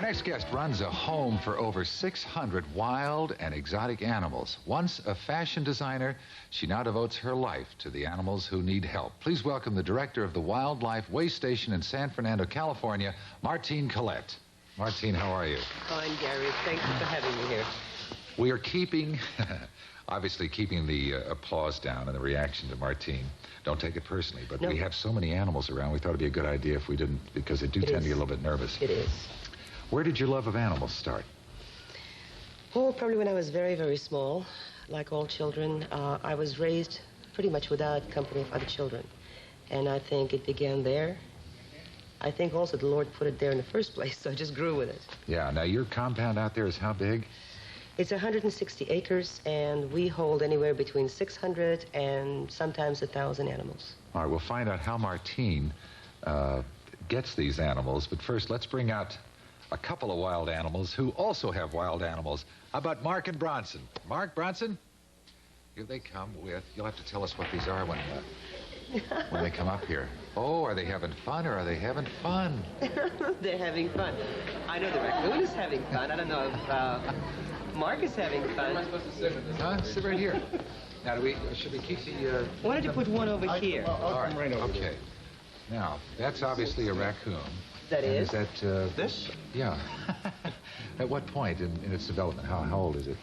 next guest runs a home for over 600 wild and exotic animals. Once a fashion designer, she now devotes her life to the animals who need help. Please welcome the director of the Wildlife Way Station in San Fernando, California, Martine Colette. Martine, how are you? Fine, Gary. Thank you for having me here. We are keeping, obviously keeping the applause down and the reaction to Martine. Don't take it personally, but we have so many animals around, we thought it'd be a good idea if we didn't, because they do tend to get a little bit nervous. It is. Where did your love of animals start? Oh, probably when I was very, very small. Like all children, I was raised pretty much without company of other children. And I think it began there. I think also the Lord put it there in the first place, so I just grew with it. Yeah, now your compound out there is how big? It's 160 acres, and we hold anywhere between 600 and sometimes 1,000 animals. All right, we'll find out how Martine gets these animals, but first let's bring out a couple of wild animals who also have wild animals. How about Mark and Bronson? Mark, Bronson? Here they come with, you'll have to tell us what these are when they come up here. Oh, are they having fun or are they having fun? They're having fun. I know the raccoon is having fun. I don't know if Mark is having fun. Where am I supposed to sit with this? Huh? Sit right here. Now, should we keep the... Why don't you put one over here? All right, right over okay. Now, that's obviously a raccoon. That and is? Is that... this? Yeah. At what point in its development? How old is it?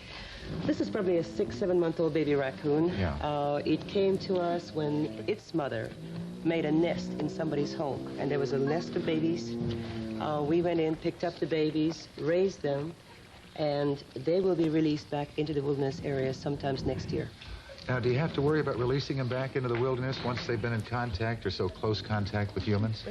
This is probably a 6-7-month-old baby raccoon. Yeah. It came to us when its mother made a nest in somebody's home, and there was a nest of babies. We went in, picked up the babies, raised them, and they will be released back into the wilderness area sometimes next year. Now, do you have to worry about releasing them back into the wilderness once they've been in contact or so close contact with humans?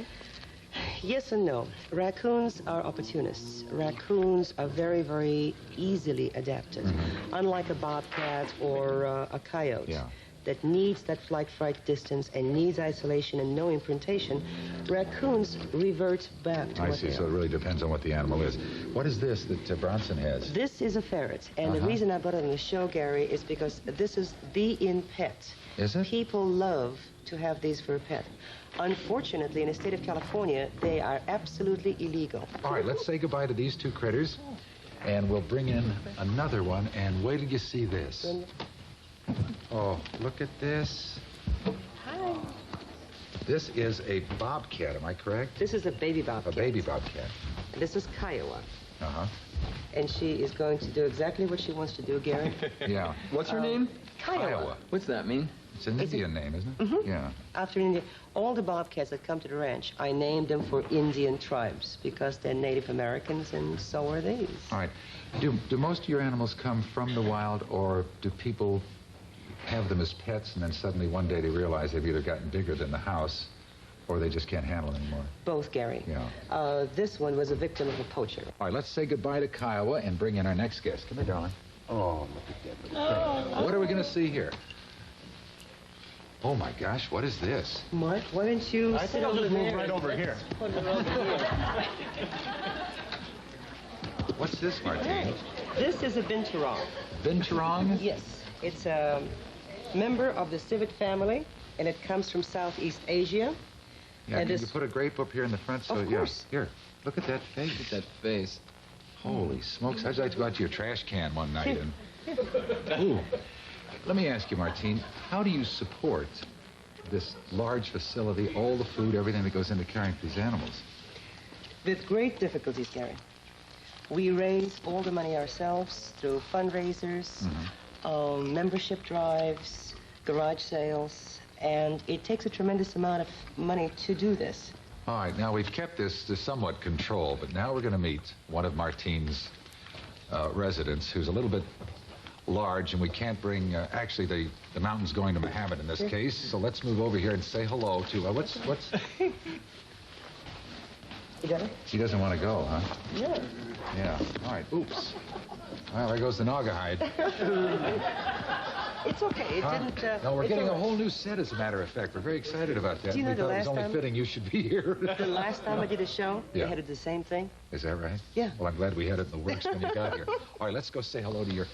Yes and no. Raccoons are opportunists. Raccoons are very, very easily adapted. Mm-hmm. Unlike a bobcat or a coyote that needs that flight-fright distance and needs isolation and no imprintation, raccoons revert back to I see, so it really depends on what the animal is. What is this that Bronson has? This is a ferret, and the reason I brought it on the show, Gary, is because this is the in pet. Is it? People love to have these for a pet. Unfortunately, in the state of California, they are absolutely illegal. All right, let's say goodbye to these two critters, and we'll bring in another one, and wait till you see this. Oh, look at this. Hi. This is a bobcat, am I correct? This is a baby bobcat. A baby bobcat. This is Kiowa. Uh-huh. And she is going to do exactly what she wants to do, Gary. Yeah. What's her name? Kiowa. What's that mean? It's an Indian name, isn't it? Mm-hmm. Yeah. After India, all the bobcats that come to the ranch, I named them for Indian tribes because they're Native Americans, and so are these. All right. Do most of your animals come from the wild, or do people have them as pets, and then suddenly one day they realize they've either gotten bigger than the house, or they just can't handle it anymore? Both, Gary. Yeah. This one was a victim of a poacher. All right, let's say goodbye to Kiowa and bring in our next guest. Come here, darling. Oh, look at that. Oh. What are we going to see here? Oh, my gosh, what is this? Mark, why don't you sit over there? Move right over here. Put it over here. What's this, Martine? This is a binturong. Binturong? Yes. It's a member of the civet family, and it comes from Southeast Asia. Yeah, can you put a grape up here in the front? So, of course. Yeah. Here, look at that face. Look at that face. Holy smokes. How'd you like to go out to your trash can one night and... Ooh. Let me ask you, Martine, how do you support this large facility, all the food, everything that goes into caring for these animals? With great difficulties, Gary. We raise all the money ourselves through fundraisers, membership drives, garage sales, and it takes a tremendous amount of money to do this. All right, now we've kept this to somewhat control, but now we're going to meet one of Martine's residents who's a little bit large, and we can't bring, actually, the mountain's going to Mohammed in this case, so let's move over here and say hello to, what's... You got it? He doesn't want to go, huh? Yeah. Yeah. All right, oops. Well, there goes the Naugahyde. It's okay, it didn't... no, we're getting a whole new set, as a matter of fact. We're very excited about that. Do you know we thought it was only time... fitting you should be here. The last time I did a show, they had the same thing. Is that right? Yeah. Well, I'm glad we had it in the works when you got here. All right, let's go say hello to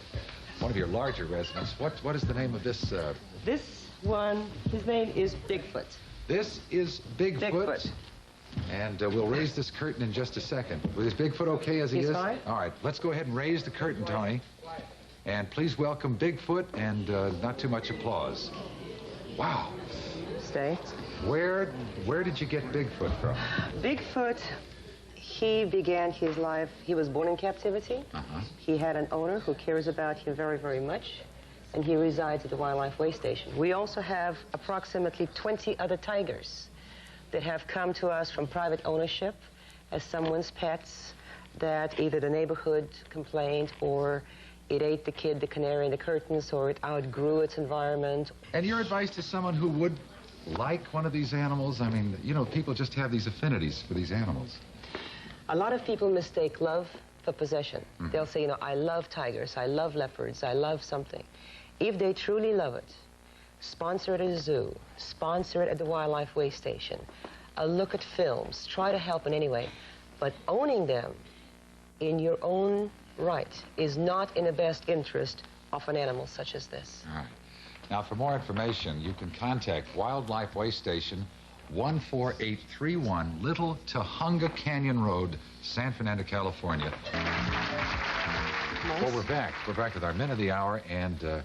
one of your larger residents. What is the name of this? This one, his name is Bigfoot. This is Bigfoot? And we'll raise this curtain in just a second. Is Bigfoot okay as he is? He's fine. All right, let's go ahead and raise the curtain, Tony. And please welcome Bigfoot and not too much applause. Wow. Stay. Where did you get Bigfoot from? Bigfoot, he began his life, he was born in captivity. He had an owner who cares about him very, very much, and he resides at the Wildlife Way Station. We also have approximately 20 other tigers that have come to us from private ownership as someone's pets, that either the neighborhood complained or it ate the kid, the canary in the curtains, or it outgrew its environment. And your advice to someone who would like one of these animals? I mean, you know, people just have these affinities for these animals. A lot of people mistake love for possession. They'll say, you know, I love tigers, I love leopards, I love something. If they truly love it, sponsor it at a zoo, sponsor it at the Wildlife Way Station, look at films, try to help in any way. But owning them in your own right is not in the best interest of an animal such as this. All right. Now, for more information, you can contact Wildlife Way Station, 14831 Little Tujunga Canyon Road, San Fernando, California. Nice. Well, we're back. We're back with our Men of the Hour and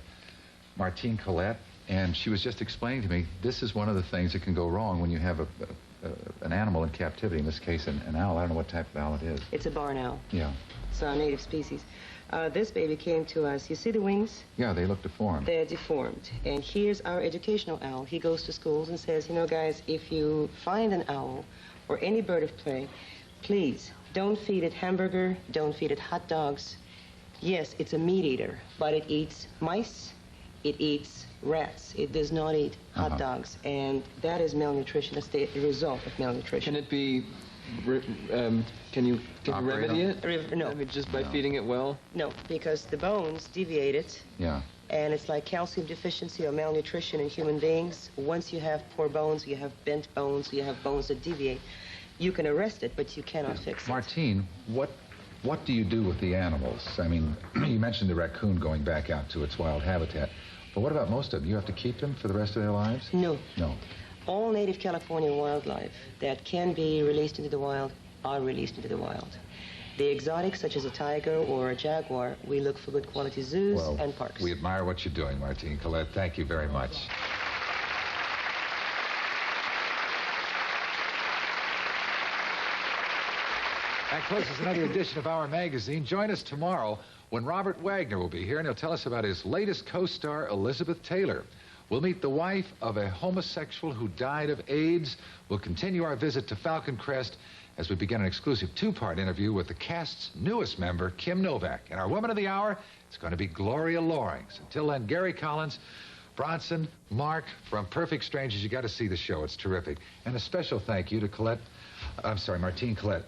Martine Colette, and she was just explaining to me, this is one of the things that can go wrong when you have an animal in captivity, in this case an owl. I don't know what type of owl it is. It's a barn owl. Yeah. It's a native species. This baby came to us. You see the wings? Yeah, they look deformed. They're deformed. And here's our educational owl. He goes to schools and says, you know, guys, if you find an owl or any bird of prey, please don't feed it hamburger, don't feed it hot dogs. Yes, it's a meat eater, but it eats mice, it eats rats. It does not eat hot dogs. And that is malnutrition. That's the result of malnutrition. Can it be... can you remedy it? No. I mean, just by feeding it well? No, because the bones deviated. Yeah. And it's like calcium deficiency or malnutrition in human beings. Once you have poor bones, you have bent bones, you have bones that deviate, you can arrest it, but you cannot fix it. Martine, what do you do with the animals? I mean, you mentioned the raccoon going back out to its wild habitat. But what about most of them? You have to keep them for the rest of their lives? No. No. All native California wildlife that can be released into the wild are released into the wild. The exotics, such as a tiger or a jaguar, we look for good quality zoos and parks. We admire what you're doing, Martine Colette. Thank you very much. That closes another edition of Our Magazine. Join us tomorrow when Robert Wagner will be here, and he'll tell us about his latest co-star, Elizabeth Taylor. We'll meet the wife of a homosexual who died of AIDS. We'll continue our visit to Falcon Crest as we begin an exclusive two-part interview with the cast's newest member, Kim Novak. And our Woman of the Hour is going to be Gloria Loring. Until then, Gary Collins, Bronson, Mark from Perfect Strangers. You got to see the show. It's terrific. And a special thank you to Martine Colette.